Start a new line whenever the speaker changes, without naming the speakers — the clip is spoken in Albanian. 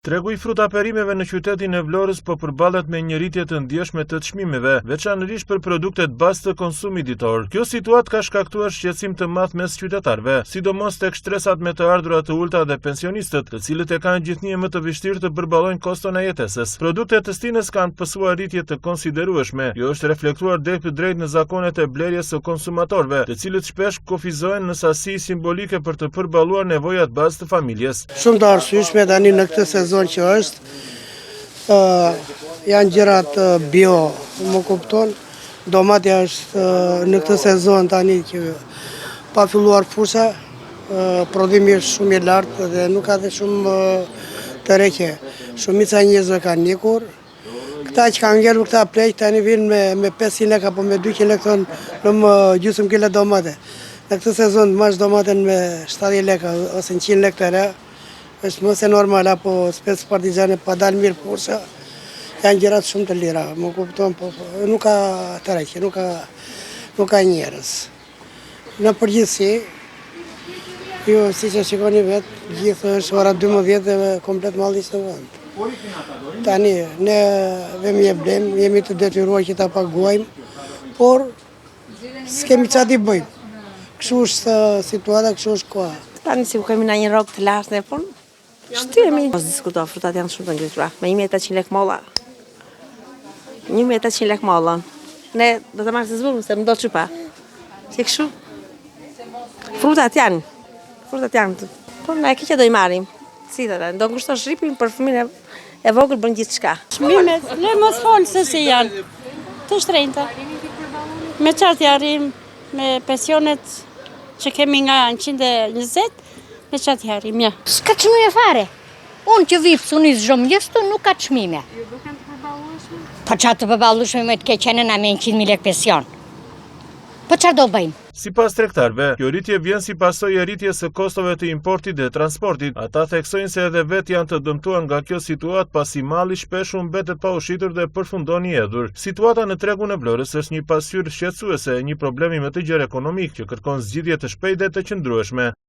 Tregu i frutaperimeve në qytetin e Vlorës po përballet me një rritje të ndjeshme të çmimeve, veçanërisht për produktet bazë të konsumit ditor. Kjo situatë ka shkaktuar shqetësim të madh mes qytetarëve, sidomos tek shtresat me të ardhurat të ulta dhe pensionistët, të cilët e kanë gjithnjë më të vështirë të përballojnë koston e jetesës. Produktet të stinës kanë pësuar rritje të konsiderueshme. Jo është reflektuar drejt në zakonet e blerjes së konsumatorëve, të cilët shpesh kufizohen në sasi simbolike për të përballuar nevojat bazë të familjes.
Shumë të arsyeshme tani në këtë sezon që është, janë gjërat bio, më kupton, domatja është në këtë sezon tani që pa filluar fusha, prodhimi është shumë i lartë dhe nuk ka dhe shumë të reqe. Shumica njerëzve kanë njekur, këta që kanë ngelur këta pleq tani vinë me 500 lekë apo me 200 lekë në më gjysmë kile domate. Në këtë sezon të mash domaten me 70 lekë ose 100 lekë të re, është mëse normal, apo spes partizane pa dalë mirë fusha, janë gjërat shumë të lira, më kupton, po nuk ka të reqe, nuk ka njerëz. Në përgjithësi, ju si që shikoni vetë, gjithë është ora 12 dhe komplet malli në vend. Tani, ne vemi e blem, jemi të detyruar që ta paguajmë, por s'kemi qa t'i bëjmë. Kështu është situata, kështu është koha.
Tani si u kemi në një rogë të lartë dhe punë, shtyhemi. Mos diskuto, frutat janë shumë të ngritura, me 1800 lekë molla. 1800 lekë molla. Ne do të marrë të zburëm, se më do që pa. Si kështu? Frutat janë. Po ne ki që do i marim. Si të da, do ngushto shripim për fëmin e vogël bën gjithë shka.
Shmimet, le mos folë se si janë, të shtrenjta. Me qartë jarim, me pensionet që kemi nga 120, me qatë jarim, ja.
S'ka çmime fare. Unë që vipës, unë i zhëmë gjështu, nuk ka çmime.
Ju duken të përballueshme?
Po qatë të përballueshme me të keqenë na me 100.000 lekë pension. Po çfarë do bëjmë?
Sipas tregtarëve, kjo rritje vjen si pasojë e rritjes së kostove të importit dhe transportit. Ata theksojnë se edhe vetë janë të dëmtuar nga kjo situatë pasi malli shpesh u mbetet pa ushitur dhe përfundon i hedhur. Situata në tregun e Vlorës është një pasqyrë shqetësuese e një problemi më të gjerë ekonomik që kërkon zgjidhje të shpejtë dhe të qëndrueshme.